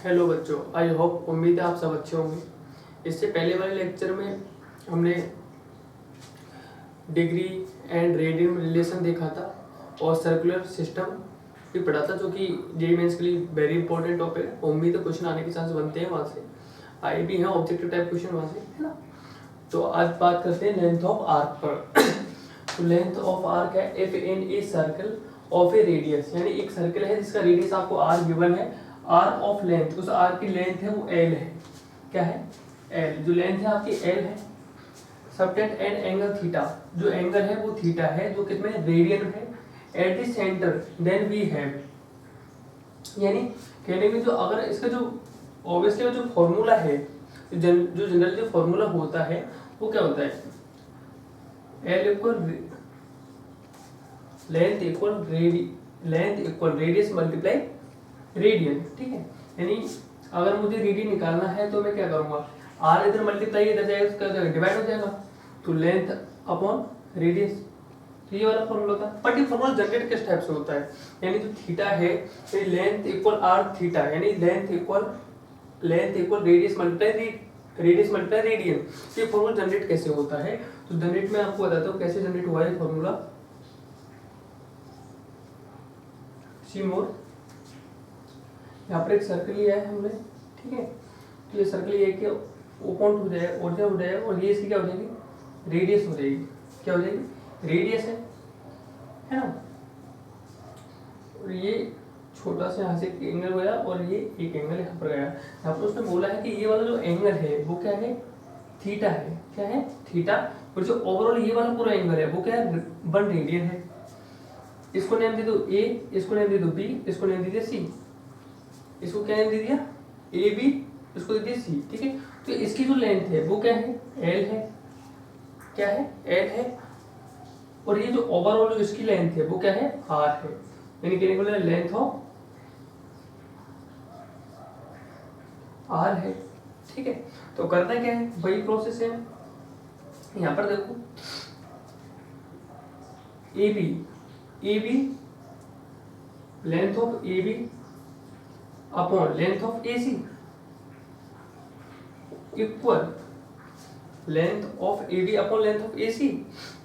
Hello बच्चों, I hope उम्मीद है आप सब अच्छे होंगे। इससे पहले वाले लेक्चर में हमने डिग्री एंड रेडियन रिलेशन देखा था और सर्कुलर सिस्टम भी पढ़ा था, जो कि जेईई मेंस के लिए वेरी इंपॉर्टेंट टॉपिक है। उम्मीद है क्वेश्चन आने के चांस बनते हैं, वहाँ से आए भी हैं ऑब्जेक्टिव टाइप क्वेश्चन वहाँ से, है ना। तो आज बात करते हैं लेंथ ऑफ आर्क पर। तो लेंथ ऑफ आर्क है if in A circle of a radius, यानी एक सर्कल है जिसका रेडियस आपको आर गिवन है, आर ऑफ लेंथ, उस आर की लेंथ है वो एल है। क्या है? एल। जो लेंथ है आपकी एल है, सबटेंड एंड एंगल थीटा, जो एंगल है वो थीटा है, जो कितने रेडियन है, at the centre then we have, यानी कहने में जो अगर इसका जो ऑब्वियसली जो फॉर्मूला है, जो जनरल जो फॉर्मूला होता है वो क्या होता है, L equal length equal radius multiply radian. ठीक है, यानी अगर मुझे रेडियन निकालना है तो मैं क्या करूंगा, आर इधर मल्टीप्लाई इधर जाएगा तो क्या हो जाएगा, डिवाइड हो जाएगा, तो लेंथ अपॉन रेडियस। तो ये वाला फॉर्मूला था। बट ये फॉर्मूला जनरेट किस टाइप से होता है, यानी जो थीटा है लेंथ इक्वल आर थीटा, यानी length equal radius multiply radian. तो ये फॉर्मूला जनरेट कैसे होता है, तो जनरेट में आपको बताता हूँ कैसे जनरेट हुआ है फॉर्मूला। सी मोर, यहाँ पर एक सर्कल लिया है हमने, ठीक है। तो ये सर्कल ये कि ओपन हो जाएगा, ओरिजिन हो जाएगा, और ये इसकी क्या हो जाएगी, रेडियस हो जाएगी। क्या हो जाएगी, रेडियस है ना। और ये छोटा सा यहाँ से एक एंगल गया और ये एक एंगल यहाँ पर गया। यहाँ पर उसने बोला है कि ये वाला जो एंगल है वो क्या है, थीटा है। क्या है, थीटा। और जो ओवरऑल ये वाला पूरा एंगल है वो क्या है, 1 रेडियन है। इसको नेम दे दो ए, इसको नेम दे दो बी, इसको नेम दे दिया सी। इसको क्या नेम दे दिया, ए बी, इसको दे दिया सी। ठीक है, तो इसकी जो लेंथ है वो क्या है, एल है। क्या है, एल है। और ये जो ओवरऑल जो इसकी लेंथ है वो क्या है, आर है। यानी कहने को लेंथ ऑफ आर है। ठीक है, तो करना क्या है, वही प्रोसेस है। यहां पर देखो A B length of A B upon length of A C equal length of A B upon length of A C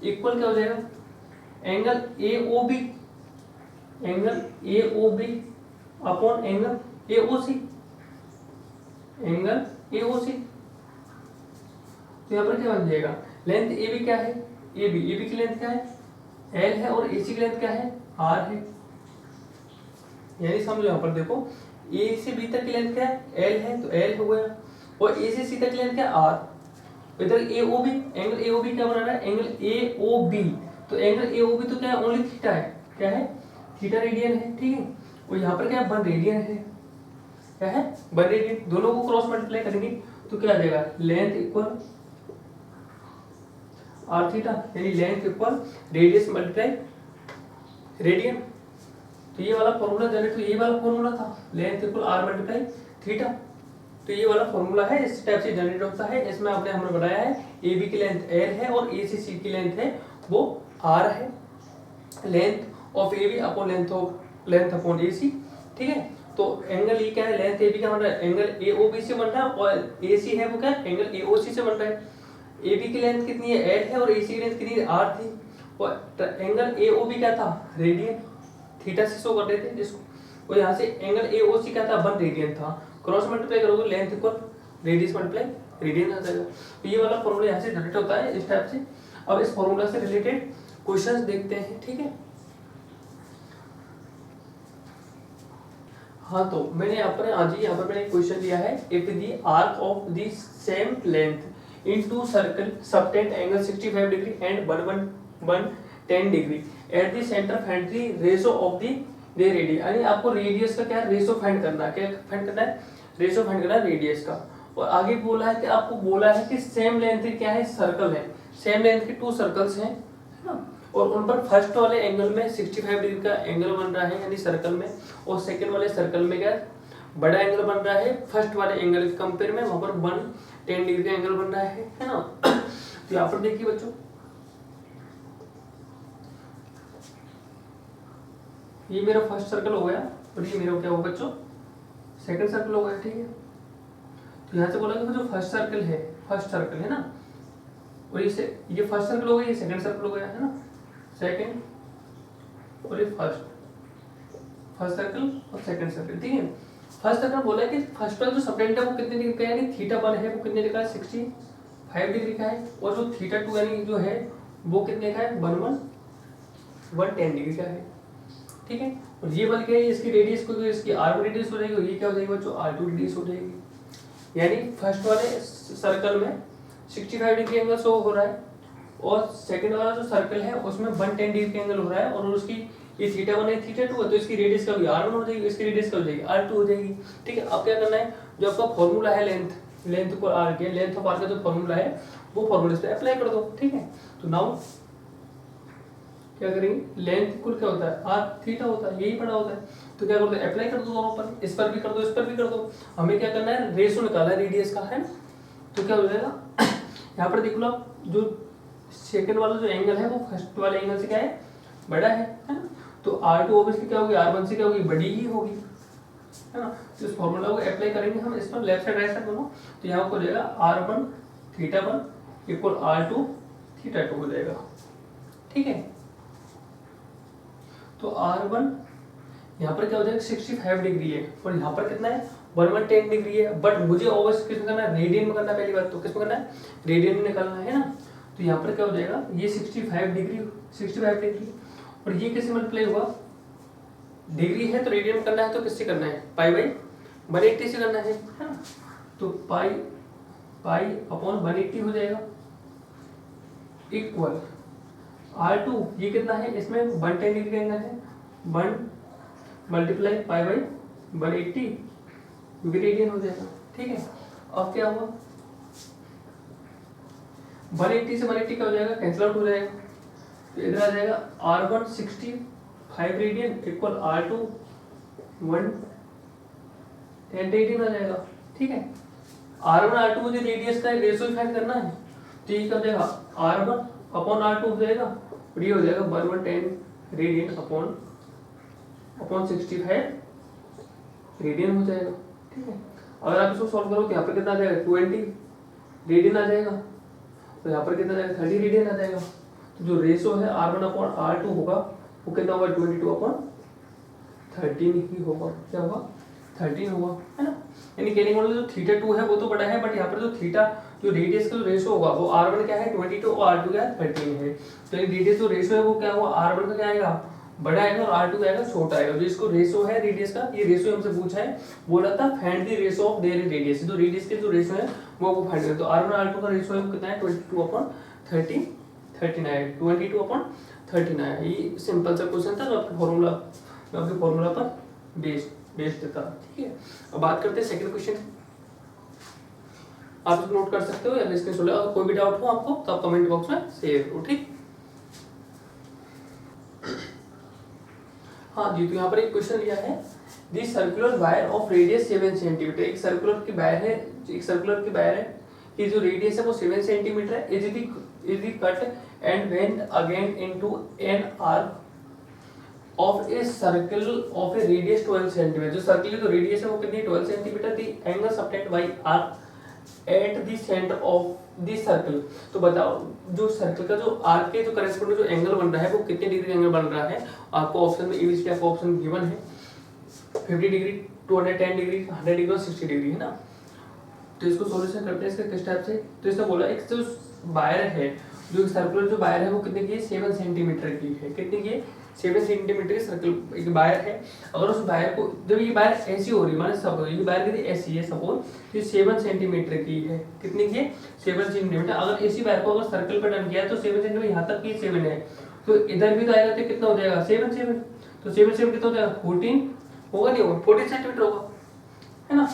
equal क्या हो जाएगा, angle A O B upon angle A O C, angle A O C. तो यहाँ पर क्या बन जाएगा, length A B क्या है, ए बी की लेंथ क्या है, एल है, और ए सी की लेंथ क्या है, आर है। यानी समझो यहाँ पर देखो, ए से बी तक की लेंथ क्या है, एल है, तो एल हो गया, और ए से सी तक की लेंथ क्या है, आर। इधर A O B, angle A O B क्या बना रहा है, एंगल ए ओ बी, तो एंगल ए ओ बी तो क्या है, ओनली थीटा है। क्या है, थीटा रेडियन है। ठीक है, और यहाँ पर क्या है, 1 रेडियन है। क्या है, 1 रेडियन। दोनों को क्रॉस मल्टीप्लाई करेंगे तो क्या आ जाएगा, लेंथ इक्वल आर थीटा, यानी length equal radius multiply radian. तो ये वाला फॉर्मूला जनरेट, तो ये वाला फॉर्मूला था, length equal r multiply theta. तो ये वाला फॉर्मूला है, इस टाइप से जनरेट होता है। इसमें हमने बताया है ए बी की लेंथ एल है और ए सी की लेंथ है वो आर है। Length of A B upon length upon A C. ठीक है, तो एंगल ये क्या है, लेंथ ए बी क्या बन रहा है, एंगल ए ओ बी से बन रहा है, और ए सी है वो क्या है, एंगल ए ओ सी से बन रहा है। ए बी की लेंथ कितनी है, एल है, और ए सी की लेंथ कितनी है, आर थी, और एंगल ए ओ बी क्या था, रेडियन, थीटा से शो कर रहे थे जिसको, और यहाँ से एंगल ए ओ सी क्या था, 1 रेडियन था। क्रॉस मल्टीप्लाई करोगे length equal radius multiply radian आ जाएगा। तो ये वाला फॉर्मूला यहाँ से जनरेट होता है इस टाइप से। अब इस फॉर्मूला से रिलेटेड क्वेश्चंस देखते हैं। ठीक है, हाँ, तो मैंने यहाँ पर मैंने क्वेश्चन दिया है, if the arc of the same length in two circle subtend angle 65 degree and 110 degree at the centre find the ratio of the radius. यानी आपको रेडियस का क्या रेशो फाइंड करना है, क्या फाइंड करना है, रेशो फाइंड करना है रेडियस का। और आगे बोला है कि आपको बोला है कि सेम लेंथ क्या है, सर्कल है, सेम लेंथ के 2 सर्कल्स हैं, है ना, और उन पर फर्स्ट वाले एंगल में 65 डिग्री का एंगल बन रहा है, यानी सर्कल में, और सेकंड वाले सर्कल में क्या बड़ा एंगल बन रहा है फर्स्ट वाले एंगल के कंपेयर में, वहां पर 110 डिग्री का एंगल बन रहा है ना। तो यहाँ पर देखिए बच्चों, ये मेरा फर्स्ट सर्कल हो गया, और ये मेरा क्या होगा बच्चों, सेकंड सर्कल हो गया, ठीक है। तो यहाँ से बोला कि जो फर्स्ट सर्कल है ना, और ये फर्स्ट सर्कल हो गया, ये सेकंड सर्कल हो गया है ना, सेकंड और ये फर्स्ट सर्कल और सेकंड सर्कल, ठीक है। फर्स्ट सर्कल बोला है कि फर्स्ट वाला जो सबटेंडेंट है वो कितने डिग्री का है, यानी θ1 है वो कितने लिखा है 65 डिग्री का है, और जो θ2 यानी जो है वो कितने का है 110 डिग्री का है, ठीक है। और ये बल क्या है, इसकी रेडियस को, इसकी r1 रेडियस हो जाएगी, और ये क्या हो जाएगी बच्चों r2 रेडियस हो जाएगी। यानी फर्स्ट वाले सर्कल में 65 डिग्री एंगल शो हो रहा है, और सेकंड वाला जो सर्कल है उसमें 110 डिग्री एंगल हो रहा है, और उसकी ये θ1 है θ2 है, तो इसकी रेडियस क्या होगी r1 हो जाएगी, इसकी रेडियस क्या हो जाएगी r2 हो जाएगी, ठीक है। अब क्या करना है, जो आपका फॉर्मूला है लेंथ को r के, लेंथ ऑफ r का जो फॉर्मूला है वो फॉर्मूला इस पे अप्लाई कर दो, ठीक है। तो नाउ क्या करेंगे, लेंथ इक्वल क्या होता है r थीटा होता है, यही पढ़ा होता है। तो क्या करते हैं, अप्लाई कर दो दोनों पर, इस पर भी कर दो, इस पर भी कर दो। हमें क्या करना है, रेशो निकालना है रेडियस का, है ना। तो क्या हो जाएगा यहाँ पर देख लो आप, जो सेकंड वाला जो एंगल है वो फर्स्ट वाले एंगल से क्या है बड़ा है ना। तो r2 ऑब्वियसली क्या होगी, r1 से क्या होगी, बड़ी ही होगी, है ना। तो इस फॉर्मूला को अप्लाई करेंगे हम इस पर, लेफ्ट साइड राइट साइड दोनों। तो यहाँ को हो जाएगा r1 θ1 इक्वल r2 θ2 हो जाएगा, ठीक है। तो r1 यहाँ पर क्या हो जाएगा 65 डिग्री है, और यहाँ पर कितना है 110 डिग्री है, बट मुझे ऑब्वियसली किसमें करना है, रेडियन में करना है। पहली बात तो किसमें करना है, रेडियन में निकालना है ना। तो यहाँ पर क्या हो जाएगा, ये 65 डिग्री, और ये किससे मल्टीप्लाई हुआ, डिग्री है तो रेडियन में करना है, तो किससे करना है, पाई बाई 180 से करना है ना। तो पाई अपॉन 180 हो जाएगा इक्वल r2, ये कितना है, इसमें 110 डिग्री एंगल है, 1 मल्टीप्लाई पाई बाई 180 क्योंकि रेडियन हो जाएगा, ठीक है। अब क्या हुआ, 180 से 180 क्या हो जाएगा, कैंसिल आउट हो जाएगा। तो इधर आ जाएगा r1 65 radian equal r2 110 radian आ जाएगा, ठीक है। r1 r2 मुझे रेडियस का रेशियो फाइंड करना है, तो ये क्या हो जाएगा r1 अपॉन r2 हो जाएगा, और ये हो जाएगा 110 रेडियन अपॉन 65 रेडियन हो जाएगा, ठीक है। अगर आप इसको सॉल्व करो तो यहाँ पर कितना आ जाएगा 20 रेडियन आ जाएगा, तो यहाँ पर कितना आ जाएगा 30 रेडियन आ जाएगा। तो जो रेशो है r1 अपॉन r2 होगा वो कितना होगा 22 अपॉन 13 ही होगा, क्या होगा 13 होगा, है ना। यानी कहने का मतलब जो θ2 है वो तो बड़ा है, बट यहाँ पर जो थीटा जो रेडियस का जो रेशो होगा वो r1 क्या है 22 और r2 क्या है 13 है। तो रेडियस जो रेशो है वो क्या होगा, r1 का क्या आएगा बड़ा आएगा और r2 आएगा छोटा आएगा। जो इसको रेशो है रेडियस का, ये रेशो हमसे पूछा है, बोला था find the ratio of their radius, जो रेडियस के जो रेशो है वो फाइंड करें। तो r1 r2 का रेशो है कितना है 22 अपॉन 39, 22 अपॉन 39। ये सिंपल सा क्वेश्चन था जो आपके फॉर्मूला पर बेस्ड था, ठीक है। अब बात करते हैं सेकंड क्वेश्चन, आप इसको नोट कर सकते हो या इसके सोल्व, अगर कोई भी डाउट हो आपको तो आप कमेंट बॉक्स में शेयर करो, ठीक। हाँ जी, तो यहाँ पर एक क्वेश्चन लिया है, the circular wire of radius 7 centimetre. एक सर्कुलर की वायर है कि जो रेडियस है वो 7 सेंटीमीटर है, is the cut and went again into an arc of a circle of a radius 12 centimetre. जो सर्कल की जो रेडियस है वो कितनी 12 centimetre, the angle subtended by arc at the centre of the circle. तो बताओ जो सर्कल का जो आर्क के जो करस्पॉन्डिंग जो एंगल बन रहा है वो कितने डिग्री एंगल बन रहा है। आपको ऑप्शन में एबीसी का ऑप्शन गिवन है 50 डिग्री, 210 डिग्री, 100 डिग्री और 60 डिग्री, है ना। तो इसको सॉल्यूशन करते हैं इसके किस टाइप से। तो इसने बोला एक जो वायर है, जो सर्कुलर जो वायर है वो कितने की है 7 सेंटीमीटर की है। कितने की है 7 सेंटीमीटर की सर्कल एक वायर है। अगर उस वायर को जब ये वायर ऐसी हो रही है, माने सपोज ये वायर कितनी ऐसी है, सपोज ये 7 सेंटीमीटर की है। कितनी की है 7 सेंटीमीटर। अगर ऐसी वायर को अगर सर्कल पर डन किया तो 7 सेंटीमीटर यहाँ तक की 7 है, तो इधर भी तो आएगा तो कितना हो जाएगा 7 तो 7 कितना हो जाएगा 14 होगा, नहीं होगा 14 सेंटीमीटर होगा, है ना।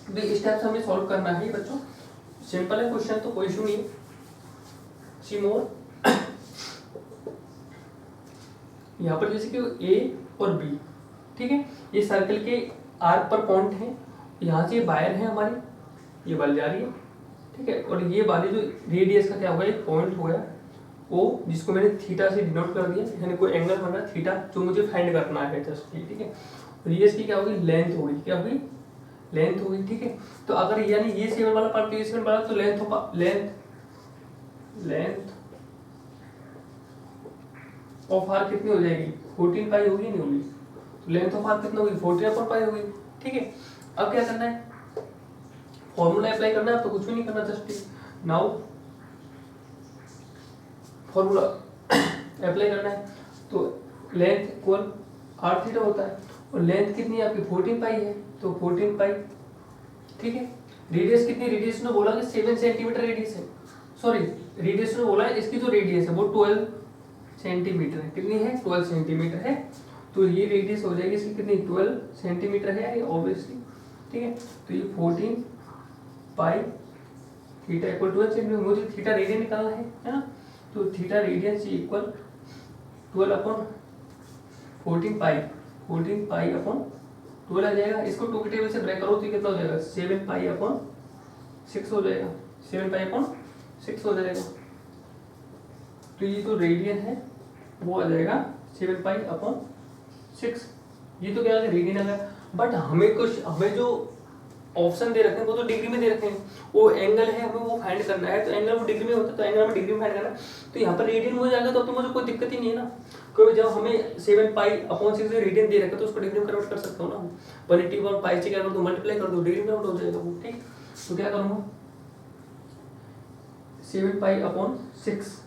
तो इस टाइप से हमें सॉल्व करना है बच्चों, सिंपल है क्वेश्चन, तो कोई इशू नहीं। सी मोर यहाँ पर जैसे कि ए और बी, ठीक है, ये सर्कल के आर्क पर पॉइंट है, यहाँ से वायर है हमारी, ये बल जा रही है, ठीक है। और ये वाली जो रेडियस का क्या होगा एक पॉइंट हो गया ओ, जिसको मैंने थीटा से डिनोट कर दिया, यानी कोई एंगल बन रहा है थीटा जो मुझे फाइंड करना है जस्ट, ठीक है। रेडियस की क्या होगी लेंथ होगी, क्या होगी लेंथ होगी, ठीक है। तो अगर यानी ये 7 वाला पार्ट ये 7 वाला, तो लेंथ ऑफ आर कितनी हो जाएगी, 14 पाई होगी, नहीं होगी? तो लेंथ ऑफ आर कितना होगी, 14/पाई होगी, ठीक है। अब क्या करना है, फॉर्मूला अप्लाई करना है, तो कुछ भी नहीं करना, जस्ट नाउ फॉर्मूला अप्लाई करना है। तो लेंथ इक्वल आर थीटा होता है, और लेंथ कितनी है आपकी 14 पाई है, तो 14 पाई, ठीक है। रेडियस कितनी, रेडियस ने बोला कि 7 सेंटीमीटर रेडियस है, सॉरी रेडियस ने बोला है इसकी जो रेडियस है वो 12 सेंटीमीटर है, कितनी है 12 सेंटीमीटर है। तो ये रेडियस हो जाएगी इसकी कितनी 12 सेंटीमीटर है ऑब्वियसली, ठीक है। तो ये 14 पाई थीटा इक्वल 12 सेंटीमीटर, मुझे थीटा रेडियन निकालना है ना। तो थीटा रेडियन से इक्वल 12/14 पाई अपॉन 12 आ जाएगा। इसको 2 के टेबल से ब्रेक करो तो कितना हो जाएगा 7 पाई/6 हो जाएगा, 7 पाई/6 हो जाएगा। तो ये जो रेडियन है वो आ जाएगा 7 पाई/6। ये तो क्या आ गया रेडियन आ गया, बट हमें जो ऑप्शन दे रखे हैं वो तो डिग्री में दे रखे हैं, वो एंगल है हमें वो फाइंड करना है। तो एंगल वो डिग्री में होता है, तो एंगल हमें डिग्री में फाइंड करना है। तो यहाँ पर रेडियन हो जाएगा, तो मुझे कोई दिक्कत ही नहीं है ना, क्योंकि जब हमें 7 पाई/6 रेडियन दे रखा है तो उसको डिग्री में कन्वर्ट कर सकता हूँ ना। 180 पाई से क्या कर दो मल्टीप्लाई कर दो, डिग्री में कन्वर्ट हो जाएगा वो, ठीक। तो क्या करूँगा 7 पाई/6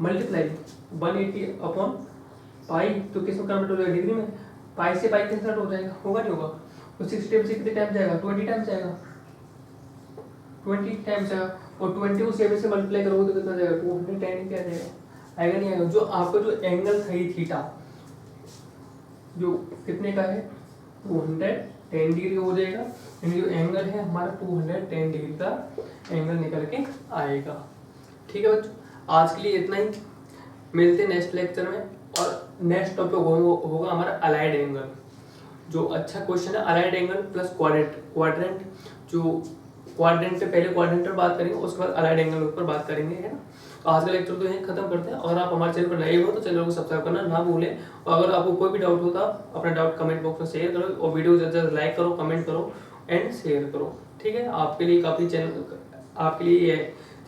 मल्टीप्लाई 180/पाई, तो किस में कन्वर्ट हो जाएगा डिग्री में, पाई से पाई कैंसिल हो जाएगा, होगा नहीं होगा। तो 6 टेबल से कितने टाइम जाएगा 20 टाइम्स जाएगा, 20 टाइम्स जाएगा। और 20 को 7 से मल्टीप्लाई करोगे तो कितना जाएगा 210 क्या जाएगा, आएगा नहीं आएगा। जो आपका जो एंगल था ये थीटा जो कितने का है 210 डिग्री हो जाएगा, यानी जो एंगल है हमारा 210 डिग्री का एंगल निकल के आएगा, ठीक है बच्चों। आज के लिए इतना ही, मिलते हैं नेक्स्ट लेक्चर में। और नेक्स्ट टॉपिक होगा हमारा अलाइड एंगल, जो अच्छा क्वेश्चन है, अलाइड एंगल प्लस क्वाड्रेंट। जो क्वाड्रेंट पे पहले क्वाड्रेंट पर बात करेंगे, उसके बाद अलाइड एंगल के ऊपर बात करेंगे, है ना। तो आज का लेक्चर तो यहीं खत्म करते हैं। और आप हमारे चैनल पर नए हो तो चैनल को सब्सक्राइब करना ना भूलें। और अगर आपको कोई भी डाउट होता अपना डाउट कमेंट बॉक्स में शेयर करो, और वीडियो ज़्यादा से ज़्यादा लाइक करो, कमेंट करो एंड शेयर करो, ठीक है। आपके लिए ये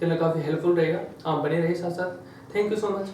चैनल काफ़ी हेल्पफुल रहेगा, आप बने रहिए साथ साथ। Thank you so much.